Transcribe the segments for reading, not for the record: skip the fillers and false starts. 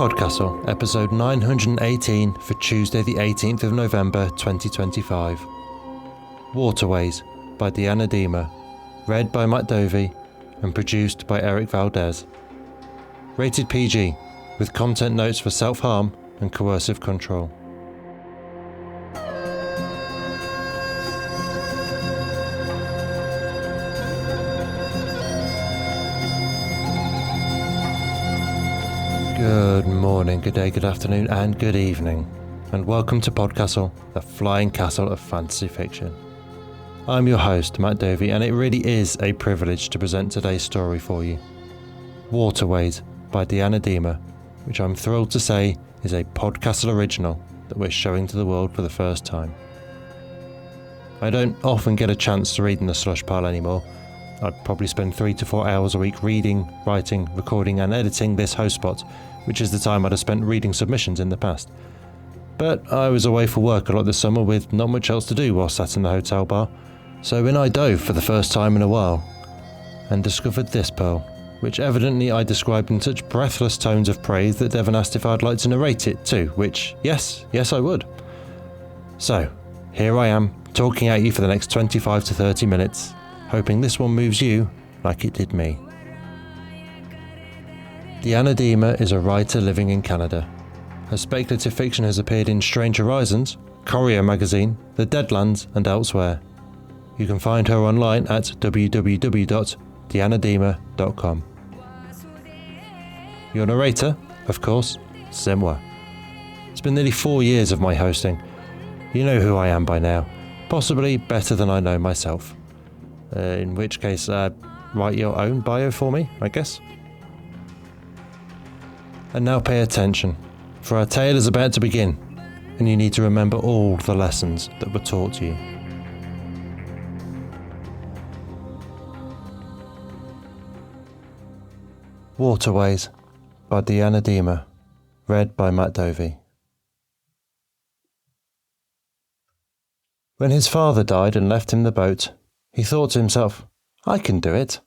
PodCastle, episode 918 for Tuesday the 18th of November 2025. Waterways by Dima, read by Dovey and produced by Valdes. Rated PG, with content notes for self-harm and coercive control. Good morning, good day, good afternoon, and good evening, and welcome to PodCastle, the flying castle of fantasy fiction. I'm your host, Dovey, and it really is a privilege to present today's story for you. Waterways by Dima, which I'm thrilled to say is a PodCastle original that we're showing to the world for the first time. I don't often get a chance to read in the slush pile anymore. I'd probably spend 3 to 4 hours a week reading, writing, recording and editing this host spot, which is the time I'd have spent reading submissions in the past. But I was away for work a lot this summer with not much else to do while sat in the hotel bar, so in I dove for the first time in a while, and discovered this pearl, which evidently I described in such breathless tones of praise that Devon asked if I'd like to narrate it too, which, yes I would. So, here I am, talking at you for the next 25 to 30 minutes, hoping this one moves you like it did me. Dima is a writer living in Canada. Her speculative fiction has appeared in Strange Horizons, Courier magazine, The Deadlands and elsewhere. You can find her online at www.dianadima.com. Your narrator, of course, c'est moi. It's been nearly 4 years of my hosting. You know who I am by now, possibly better than I know myself. In which case, write your own bio for me, I guess. And now pay attention, for our tale is about to begin, and you need to remember all the lessons that were taught to you. Waterways by Dima, read by Dovey. When his father died and left him the boat, he thought to himself, I can do it.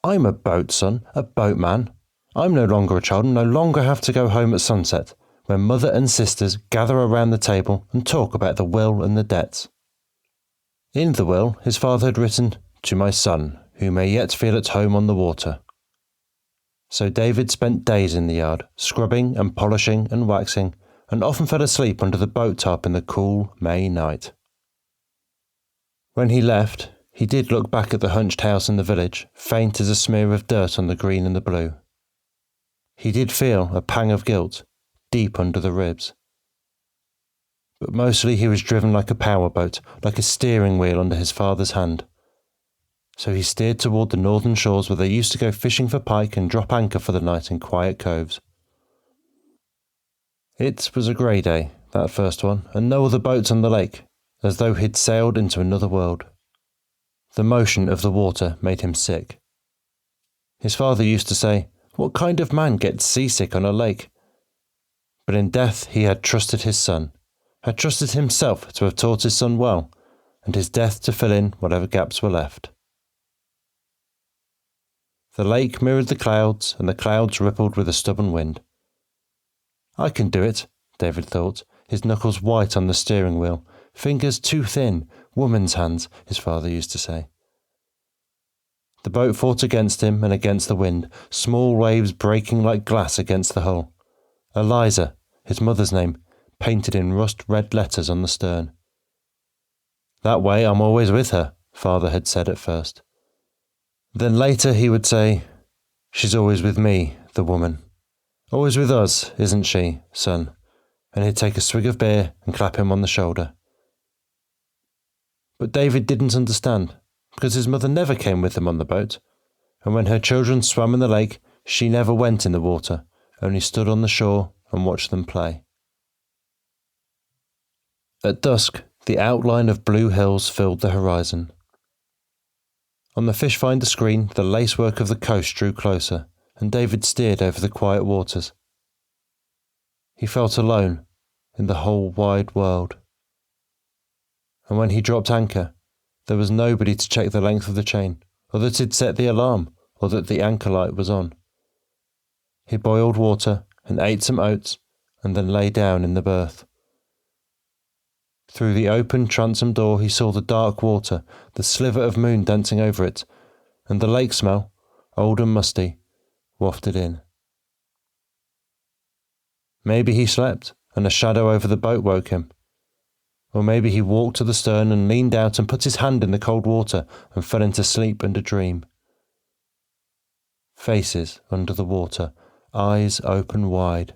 I'm a boat son, a boatman. I'm no longer a child and no longer have to go home at sunset, when mother and sisters gather around the table and talk about the will and the debts. In the will, his father had written, to my son, who may yet feel at home on the water. So David spent days in the yard, scrubbing and polishing and waxing, and often fell asleep under the boat top in the cool May night. When he left, he did look back at the hunched house in the village, faint as a smear of dirt on the green and the blue. He did feel a pang of guilt, deep under the ribs. But mostly he was driven like a powerboat, like a steering wheel under his father's hand. So he steered toward the northern shores where they used to go fishing for pike and drop anchor for the night in quiet coves. It was a grey day, that first one, and no other boats on the lake, as though he'd sailed into another world. The motion of the water made him sick. His father used to say, what kind of man gets seasick on a lake? But in death he had trusted his son, had trusted himself to have taught his son well, and his death to fill in whatever gaps were left. The lake mirrored the clouds, and the clouds rippled with a stubborn wind. I can do it, David thought, his knuckles white on the steering wheel, fingers too thin, woman's hands, his father used to say. The boat fought against him and against the wind, small waves breaking like glass against the hull. Eliza, his mother's name, painted in rust-red letters on the stern. That way I'm always with her, father had said at first. Then later he would say, she's always with me, the woman. Always with us, isn't she, son? And he'd take a swig of beer and clap him on the shoulder. But David didn't understand, because his mother never came with them on the boat, and when her children swam in the lake, she never went in the water, only stood on the shore and watched them play. At dusk, the outline of blue hills filled the horizon. On the fish finder screen, the lacework of the coast drew closer, and David steered over the quiet waters. He felt alone in the whole wide world. And when he dropped anchor, there was nobody to check the length of the chain, or that he'd set the alarm, or that the anchor light was on. He boiled water and ate some oats and then lay down in the berth. Through the open transom door he saw the dark water, the sliver of moon dancing over it, and the lake smell, old and musty, wafted in. Maybe he slept, and a shadow over the boat woke him. Or maybe he walked to the stern and leaned out and put his hand in the cold water and fell into sleep and a dream. Faces under the water, eyes open wide.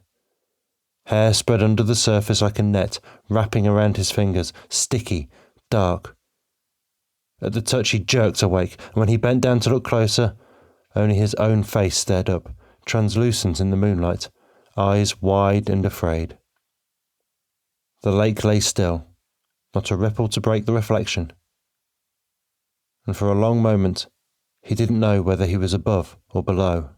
Hair spread under the surface like a net, wrapping around his fingers, sticky, dark. At the touch he jerked awake, and when he bent down to look closer, only his own face stared up, translucent in the moonlight, eyes wide and afraid. The lake lay still, not a ripple to break the reflection. And for a long moment, he didn't know whether he was above or below.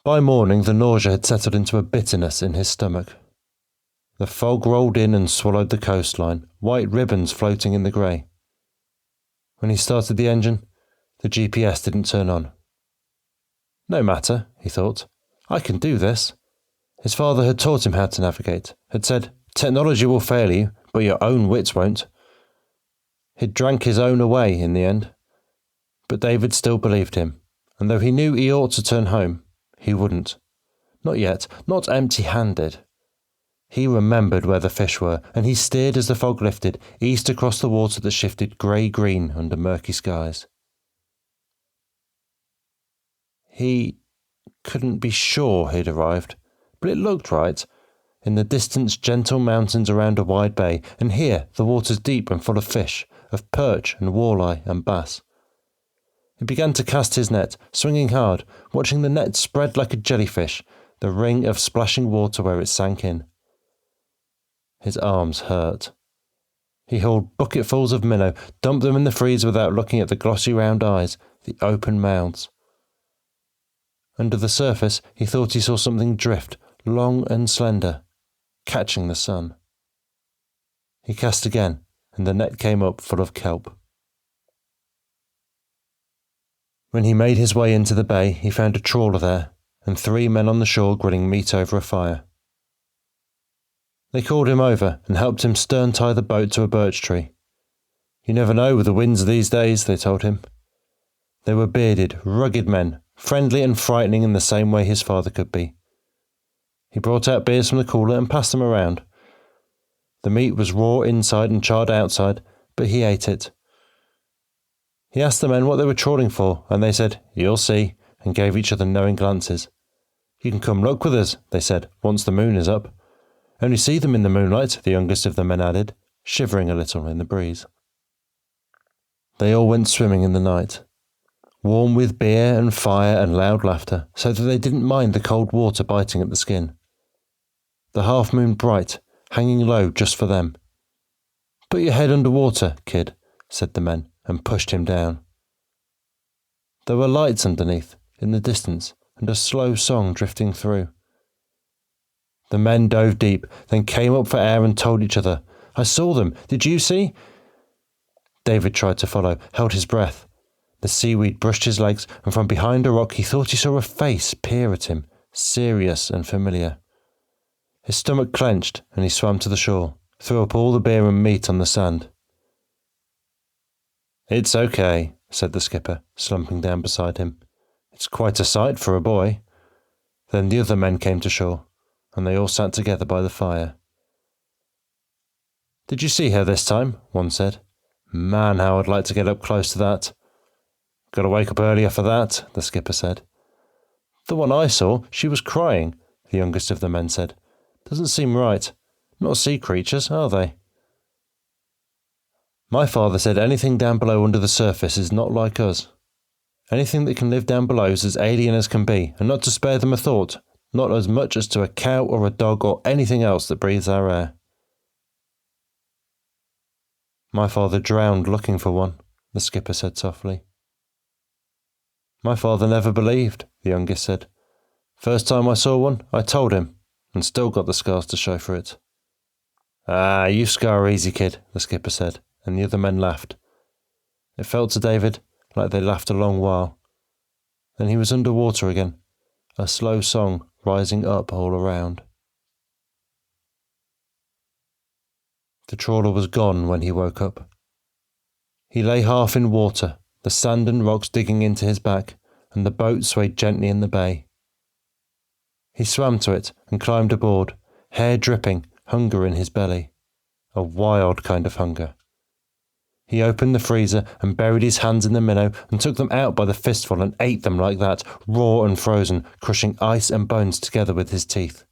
By morning, the nausea had settled into a bitterness in his stomach. The fog rolled in and swallowed the coastline, white ribbons floating in the grey. When he started the engine, the GPS didn't turn on. No matter, he thought. I can do this. His father had taught him how to navigate, had said, technology will fail you, but your own wits won't. He'd drank his own away in the end. But David still believed him, and though he knew he ought to turn home, he wouldn't. Not yet, not empty-handed. He remembered where the fish were, and he steered as the fog lifted, east across the water that shifted grey-green under murky skies. He couldn't be sure he'd arrived, but it looked right. In the distance, gentle mountains around a wide bay, and here the water's deep and full of fish, of perch and walleye and bass. He began to cast his net, swinging hard, watching the net spread like a jellyfish, the ring of splashing water where it sank in. His arms hurt. He hauled bucketfuls of minnow, dumped them in the freezer without looking at the glossy round eyes, the open mouths. Under the surface, he thought he saw something drift, long and slender, catching the sun. He cast again, and the net came up full of kelp. When he made his way into the bay, he found a trawler there, and 3 men on the shore grilling meat over a fire. They called him over and helped him stern-tie the boat to a birch tree. You never know with the winds these days, they told him. They were bearded, rugged men, friendly and frightening in the same way his father could be. He brought out beers from the cooler and passed them around. The meat was raw inside and charred outside, but he ate it. He asked the men what they were trawling for, and they said, "You'll see," and gave each other knowing glances. "You can come look with us," they said, "once the moon is up." "Only see them in the moonlight," the youngest of the men added, shivering a little in the breeze. They all went swimming in the night, warm with beer and fire and loud laughter, so that they didn't mind the cold water biting at the skin. The half-moon bright, hanging low just for them. "Put your head under water, kid," said the men, and pushed him down. There were lights underneath, in the distance, and a slow song drifting through. The men dove deep, then came up for air and told each other, "I saw them. Did you see?" David tried to follow, held his breath. The seaweed brushed his legs, and from behind a rock he thought he saw a face peer at him, serious and familiar. His stomach clenched, and he swam to the shore, threw up all the beer and meat on the sand. "It's okay," said the skipper, slumping down beside him. "It's quite a sight for a boy." Then the other men came to shore, and they all sat together by the fire. "Did you see her this time?" one said. "Man, how I'd like to get up close to that." "Got to wake up earlier for that," the skipper said. "The one I saw, she was crying," the youngest of the men said. "Doesn't seem right. Not sea creatures, are they?" "My father said anything down below under the surface is not like us. Anything that can live down below is as alien as can be, and not to spare them a thought, not as much as to a cow or a dog or anything else that breathes our air." "My father drowned looking for one," the skipper said softly. "My father never believed," the youngest said. "First time I saw one, I told him, and still got the scars to show for it." "Ah, you scar easy, kid," the skipper said, and the other men laughed. It felt to David like they laughed a long while. Then he was under water again, a slow song rising up all around. The trawler was gone when he woke up. He lay half in water, the sand and rocks digging into his back, and the boat swayed gently in the bay. He swam to it and climbed aboard, hair dripping, hunger in his belly. A wild kind of hunger. He opened the freezer and buried his hands in the minnow and took them out by the fistful and ate them like that, raw and frozen, crushing ice and bones together with his teeth.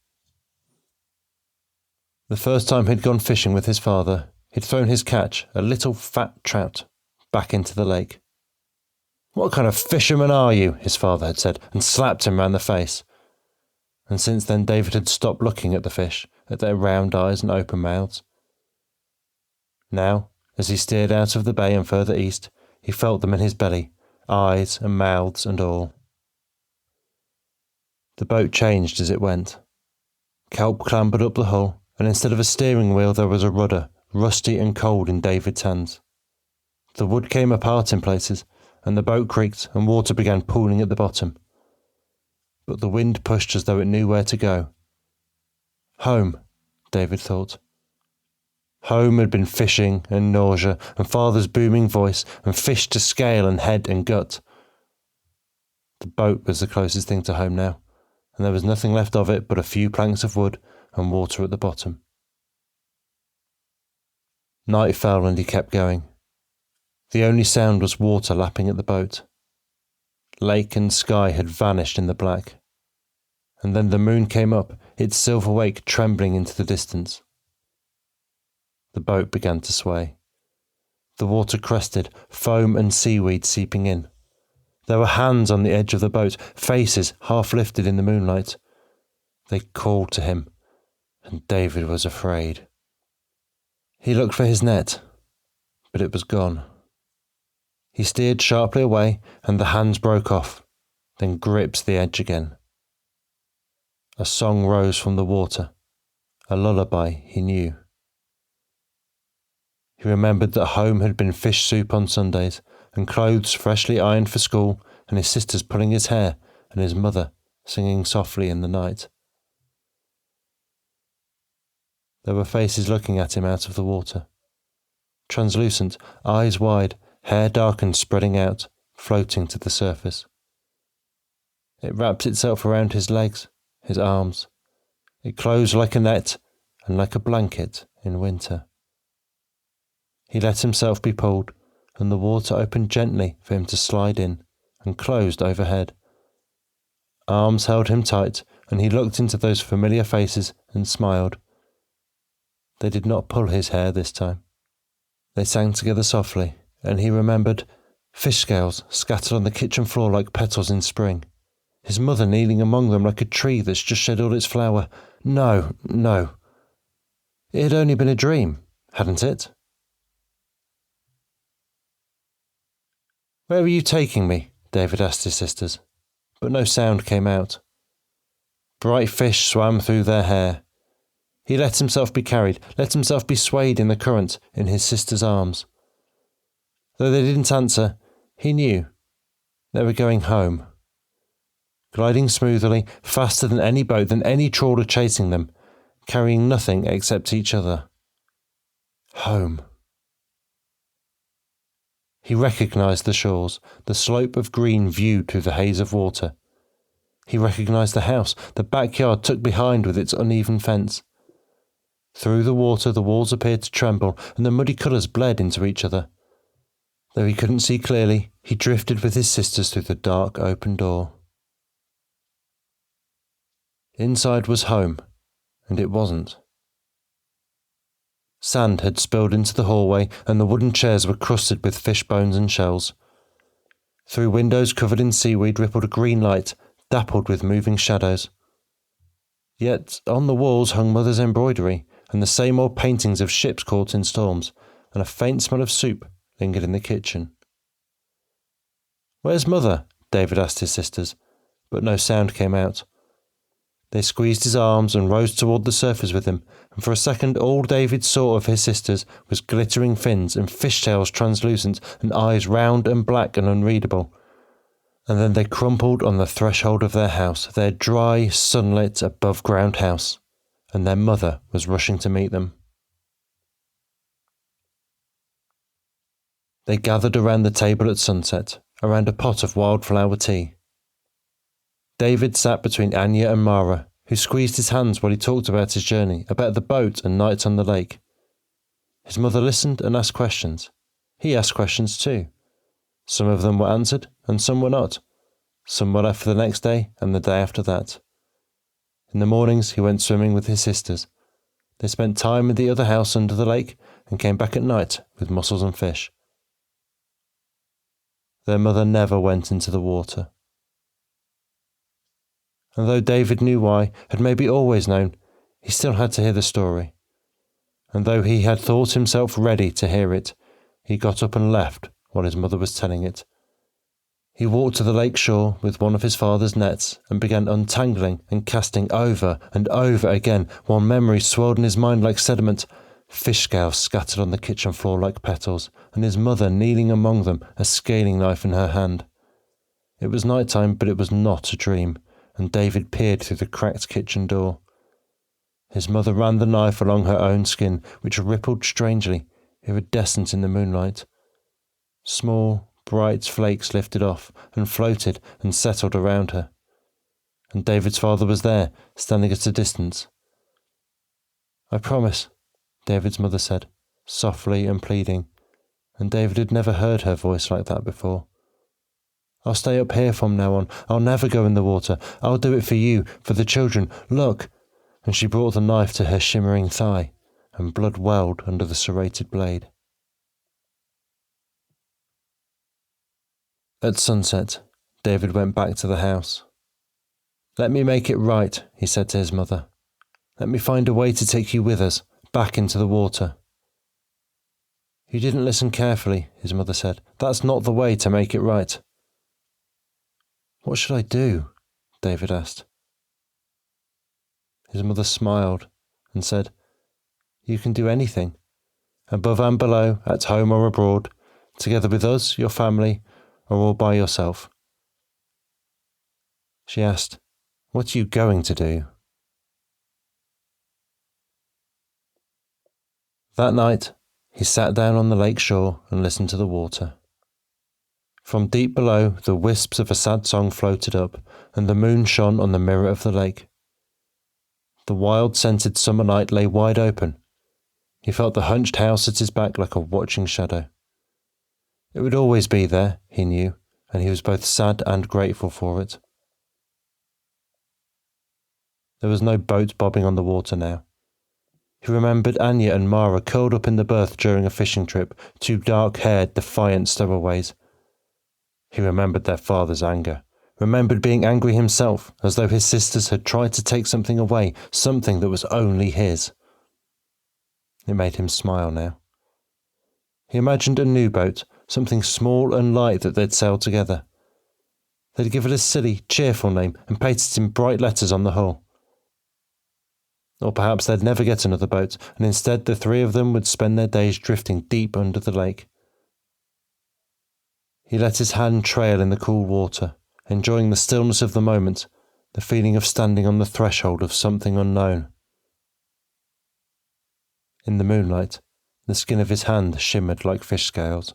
The first time he'd gone fishing with his father, he'd thrown his catch, a little fat trout, back into the lake. "What kind of fisherman are you?" his father had said, and slapped him round the face. And since then David had stopped looking at the fish, at their round eyes and open mouths. Now, as he steered out of the bay and further east, he felt them in his belly, eyes and mouths and all. The boat changed as it went. Kelp clambered up the hull, and instead of a steering wheel there was a rudder, rusty and cold in David's hands. The wood came apart in places, and the boat creaked and water began pooling at the bottom. But the wind pushed as though it knew where to go. Home, David thought. Home had been fishing and nausea and father's booming voice and fish to scale and head and gut. The boat was the closest thing to home now, and there was nothing left of it but a few planks of wood and water at the bottom. Night fell and he kept going. The only sound was water lapping at the boat. Lake and sky had vanished in the black. And then the moon came up, its silver wake trembling into the distance. The boat began to sway. The water crested, foam and seaweed seeping in. There were hands on the edge of the boat, faces half lifted in the moonlight. They called to him, and David was afraid. He looked for his net, but it was gone. He steered sharply away, and the hands broke off, then gripped the edge again. A song rose from the water, a lullaby he knew. He remembered that home had been fish soup on Sundays, and clothes freshly ironed for school, and his sisters pulling his hair, and his mother singing softly in the night. There were faces looking at him out of the water. Translucent, eyes wide, hair darkened spreading out, floating to the surface. It wrapped itself around his legs, his arms. It closed like a net and like a blanket in winter. He let himself be pulled, and the water opened gently for him to slide in and closed overhead. Arms held him tight, and he looked into those familiar faces and smiled. They did not pull his hair this time. They sang together softly, and he remembered fish scales scattered on the kitchen floor like petals in spring. His mother kneeling among them like a tree that's just shed all its flower. No. It had only been a dream, hadn't it? "Where are you taking me?" David asked his sisters, but no sound came out. Bright fish swam through their hair. He let himself be carried, let himself be swayed in the current in his sister's arms. Though they didn't answer, he knew they were going home. Gliding smoothly, faster than any boat, than any trawler chasing them, carrying nothing except each other. Home. He recognised the shores, the slope of green viewed through the haze of water. He recognised the house, the backyard tucked behind with its uneven fence. Through the water the walls appeared to tremble, and the muddy colours bled into each other. Though he couldn't see clearly, he drifted with his sisters through the dark open door. Inside was home, and it wasn't. Sand had spilled into the hallway, and the wooden chairs were crusted with fish bones and shells. Through windows covered in seaweed rippled a green light, dappled with moving shadows. Yet on the walls hung Mother's embroidery, and the same old paintings of ships caught in storms, and a faint smell of soup lingered in the kitchen. "Where's Mother?" David asked his sisters, but no sound came out. They squeezed his arms and rose toward the surface with him, and for a second all David saw of his sisters was glittering fins and fishtails translucent and eyes round and black and unreadable. And then they crumpled on the threshold of their house, their dry, sunlit, above-ground house, and their mother was rushing to meet them. They gathered around the table at sunset, around a pot of wildflower tea. David sat between Anya and Mara, who squeezed his hands while he talked about his journey, about the boat and nights on the lake. His mother listened and asked questions. He asked questions too. Some of them were answered, and some were not. Some were left for the next day and the day after that. In the mornings he went swimming with his sisters. They spent time in the other house under the lake and came back at night with mussels and fish. Their mother never went into the water. And though David knew why, had maybe always known, he still had to hear the story. And though he had thought himself ready to hear it, he got up and left while his mother was telling it. He walked to the lake shore with one of his father's nets and began untangling and casting over and over again, while memories swirled in his mind like sediment, fish scales scattered on the kitchen floor like petals, and his mother kneeling among them, a scaling knife in her hand. It was night time, but it was not a dream, and David peered through the cracked kitchen door. His mother ran the knife along her own skin, which rippled strangely, iridescent in the moonlight. Small, bright flakes lifted off and floated and settled around her. And David's father was there, standing at a distance. "I promise," David's mother said, softly and pleading, and David had never heard her voice like that before. "I'll stay up here from now on. I'll never go in the water. I'll do it for you, for the children. Look!" And she brought the knife to her shimmering thigh, and blood welled under the serrated blade. At sunset, David went back to the house. "Let me make it right," he said to his mother. "Let me find a way to take you with us, back into the water." "You didn't listen carefully," his mother said. "That's not the way to make it right." "What should I do?" David asked. His mother smiled and said, "You can do anything, above and below, at home or abroad, together with us, your family, or all by yourself." She asked, "What are you going to do?" That night, he sat down on the lake shore and listened to the water. From deep below, the wisps of a sad song floated up, and the moon shone on the mirror of the lake. The wild-scented summer night lay wide open. He felt the hunched house at his back like a watching shadow. It would always be there, he knew, and he was both sad and grateful for it. There was no boat bobbing on the water now. He remembered Anya and Mara curled up in the berth during a fishing trip, two dark-haired, defiant stowaways. He remembered their father's anger, remembered being angry himself, as though his sisters had tried to take something away, something that was only his. It made him smile now. He imagined a new boat, something small and light that they'd sail together. They'd give it a silly, cheerful name and paint it in bright letters on the hull. Or perhaps they'd never get another boat, and instead the three of them would spend their days drifting deep under the lake. He let his hand trail in the cool water, enjoying the stillness of the moment, the feeling of standing on the threshold of something unknown. In the moonlight, the skin of his hand shimmered like fish scales.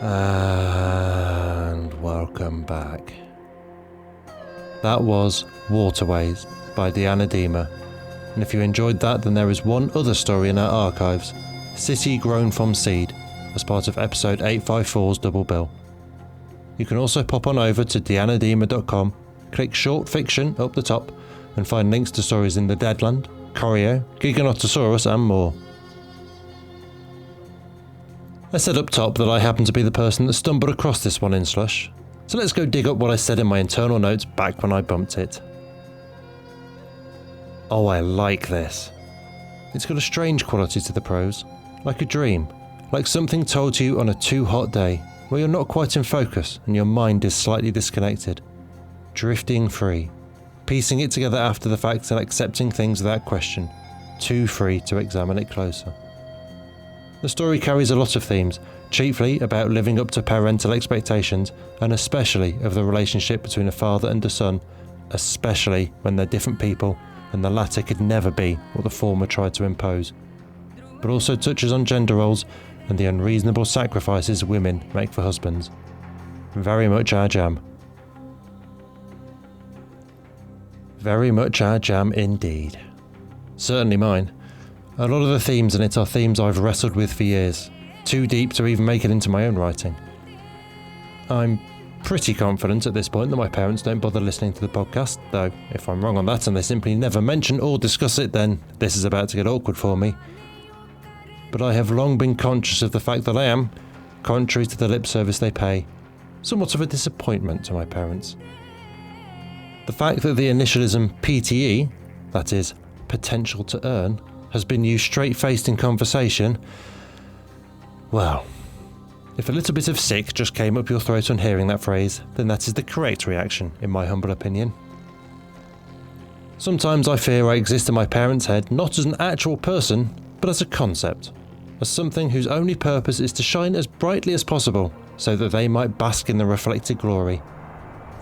And welcome back. That was Waterways by Dima. And if you enjoyed that, then there is one other story in our archives, City Grown from Seed, as part of episode 854's Double Bill. You can also pop on over to dianadima.com, click Short Fiction up the top, and find links to stories in the Deadland, Corio, Giganotosaurus and more. I said up top that I happened to be the person that stumbled across this one in Slush. So let's go dig up what I said in my internal notes back when I bumped it. Oh, I like this. It's got a strange quality to the prose, like a dream, like something told to you on a too hot day, where you're not quite in focus and your mind is slightly disconnected. Drifting free, piecing it together after the fact and accepting things without question, too free to examine it closer. The story carries a lot of themes, chiefly about living up to parental expectations, and especially of the relationship between a father and a son, especially when they're different people and the latter could never be what the former tried to impose, but also touches on gender roles and the unreasonable sacrifices women make for husbands. Very much our jam. Very much our jam indeed. Certainly mine. A lot of the themes in it are themes I've wrestled with for years, too deep to even make it into my own writing. I'm pretty confident at this point that my parents don't bother listening to the podcast, though if I'm wrong on that and they simply never mention or discuss it, then this is about to get awkward for me. But I have long been conscious of the fact that I am, contrary to the lip service they pay, somewhat of a disappointment to my parents. The fact that the initialism PTE, that is, potential to earn, has been used straight-faced in conversation, well, if a little bit of sick just came up your throat on hearing that phrase, then that is the correct reaction, in my humble opinion. Sometimes I fear I exist in my parents' head not as an actual person, but as a concept, as something whose only purpose is to shine as brightly as possible, so that they might bask in the reflected glory.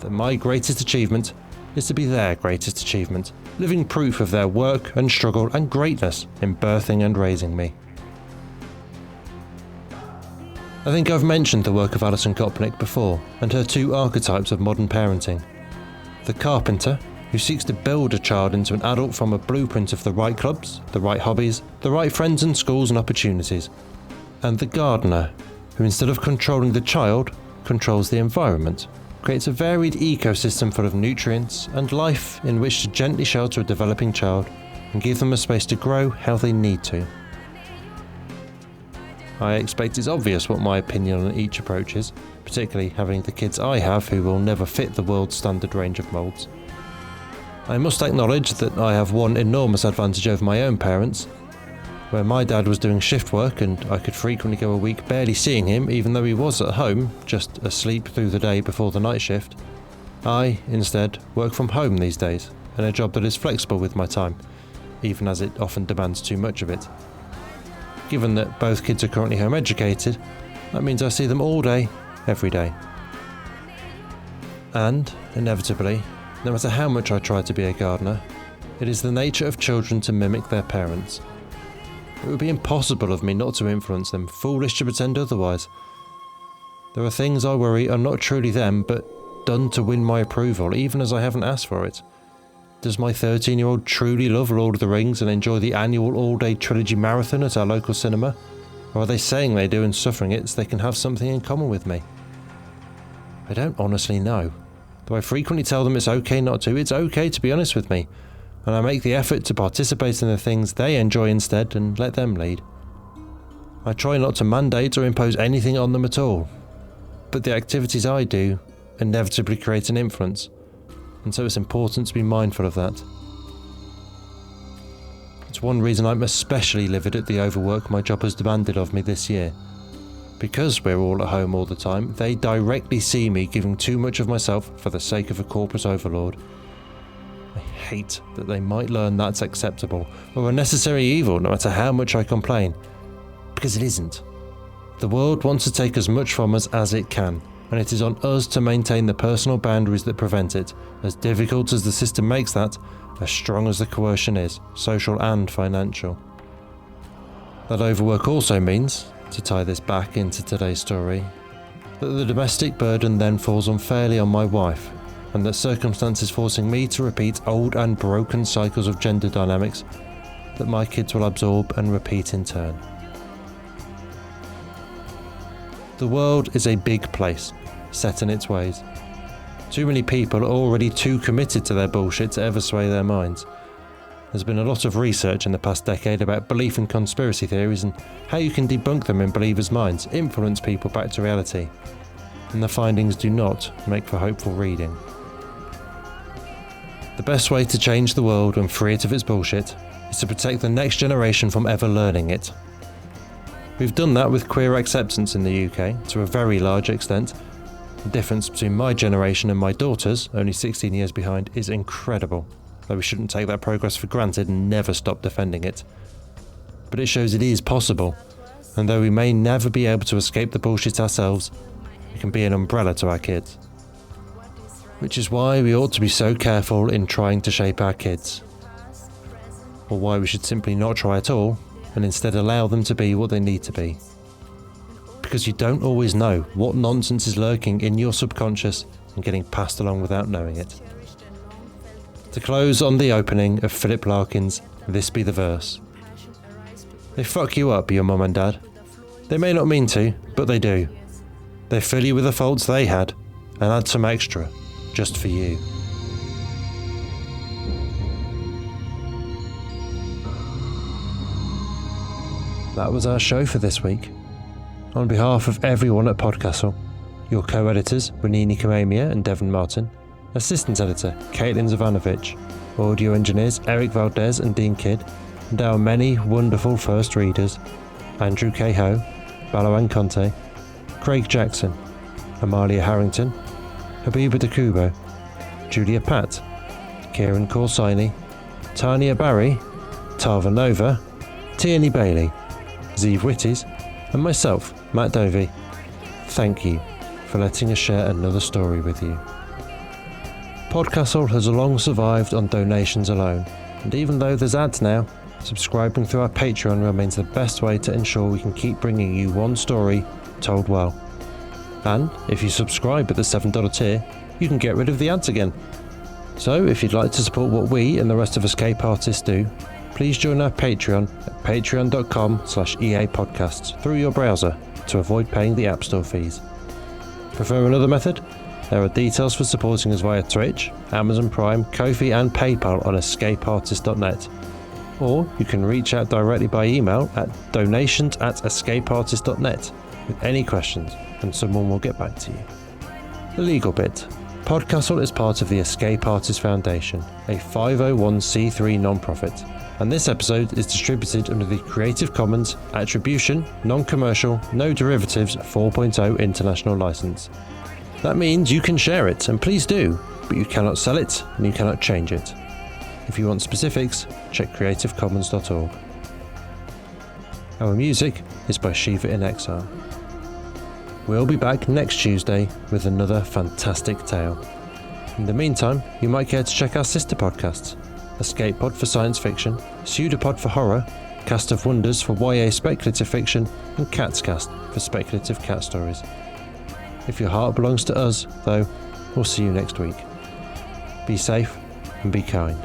That my greatest achievement is to be their greatest achievement, living proof of their work and struggle and greatness in birthing and raising me. I think I've mentioned the work of Alison Kopnick before, and her two archetypes of modern parenting. The carpenter, who seeks to build a child into an adult from a blueprint of the right clubs, the right hobbies, the right friends and schools and opportunities. And the gardener, who instead of controlling the child, controls the environment, creates a varied ecosystem full of nutrients and life in which to gently shelter a developing child and give them a space to grow how they need to. I expect it's obvious what my opinion on each approach is, particularly having the kids I have who will never fit the world's standard range of moulds. I must acknowledge that I have one enormous advantage over my own parents. Where my dad was doing shift work and I could frequently go a week barely seeing him even though he was at home, just asleep through the day before the night shift, I, instead, work from home these days, in a job that is flexible with my time, even as it often demands too much of it. Given that both kids are currently home educated, that means I see them all day, every day. And, inevitably, no matter how much I try to be a gardener, it is the nature of children to mimic their parents. It would be impossible of me not to influence them, foolish to pretend otherwise. There are things I worry are not truly them, but done to win my approval, even as I haven't asked for it. Does my 13-year-old truly love Lord of the Rings and enjoy the annual all-day trilogy marathon at our local cinema? Or are they saying they do and suffering it so they can have something in common with me? I don't honestly know. Though I frequently tell them it's okay not to, it's okay to be honest with me, and I make the effort to participate in the things they enjoy instead and let them lead. I try not to mandate or impose anything on them at all, but the activities I do inevitably create an influence, and so it's important to be mindful of that. It's one reason I'm especially livid at the overwork my job has demanded of me this year. Because we're all at home all the time, they directly see me giving too much of myself for the sake of a corporate overlord. I hate that they might learn that's acceptable, or a necessary evil no matter how much I complain. Because it isn't. The world wants to take as much from us as it can, and it is on us to maintain the personal boundaries that prevent it, as difficult as the system makes that, as strong as the coercion is, social and financial. That overwork also means, to tie this back into today's story, that the domestic burden then falls unfairly on my wife, and that circumstances forcing me to repeat old and broken cycles of gender dynamics that my kids will absorb and repeat in turn. The world is a big place, set in its ways. Too many people are already too committed to their bullshit to ever sway their minds. There's been a lot of research in the past decade about belief in conspiracy theories and how you can debunk them in believers' minds, influence people back to reality. and the findings do not make for hopeful reading. The best way to change the world and free it of its bullshit is to protect the next generation from ever learning it. We've done that with queer acceptance in the UK to a very large extent. The difference between my generation and my daughter's, only 16 years behind, is incredible, though we shouldn't take that progress for granted and never stop defending it. But it shows it is possible, and though we may never be able to escape the bullshit ourselves, we can be an umbrella to our kids. Which is why we ought to be so careful in trying to shape our kids. Or why we should simply not try at all, and instead allow them to be what they need to be. Because you don't always know what nonsense is lurking in your subconscious and getting passed along without knowing it. To close on the opening of Philip Larkin's This Be the Verse. They fuck you up, your mum and dad. They may not mean to, but they do. They fill you with the faults they had, and add some extra, just for you. That was our show for this week. On behalf of everyone at PodCastle, your co-editors Renini Kamamia and Devon Martin, assistant editor Caitlin Zavanovich, audio engineers Eric Valdes and Dean Kidd, and our many wonderful first readers, Andrew K. Ho, Balawan Conte, Craig Jackson, Amalia Harrington, Habiba DeCubo, Julia Patt, Kieran Corsini, Tania Barry, Tava Nova, Tierney Bailey, Zeev Witties, and myself, Matt Dovey. Thank you for letting us share another story with you. PodCastle has long survived on donations alone, and even though there's ads now, subscribing through our Patreon remains the best way to ensure we can keep bringing you one story told well. And if you subscribe at the $7 tier, you can get rid of the ads again. So if you'd like to support what we and the rest of Escape Artists do, please join our Patreon at patreon.com/EAPodcasts through your browser to avoid paying the App Store fees. Prefer another method? There are details for supporting us via Twitch, Amazon Prime, Ko-fi and PayPal on escapeartist.net. Or you can reach out directly by email at donations@escapeartist.net with any questions and someone will get back to you. The legal bit. PodCastle is part of the Escape Artists Foundation, a 501c3 non-profit, and this episode is distributed under the Creative Commons Attribution, Non-Commercial, No Derivatives 4.0 International License. That means you can share it, and please do, but you cannot sell it and you cannot change it. If you want specifics, check creativecommons.org. Our music is by Shiva in Exile. We'll be back next Tuesday with another fantastic tale. In the meantime, you might care to check our sister podcasts, Escape Pod for science fiction, Pseudopod for horror, Cast of Wonders for YA speculative fiction, and Catscast for speculative cat stories. If your heart belongs to us, though, we'll see you next week. Be safe and be kind.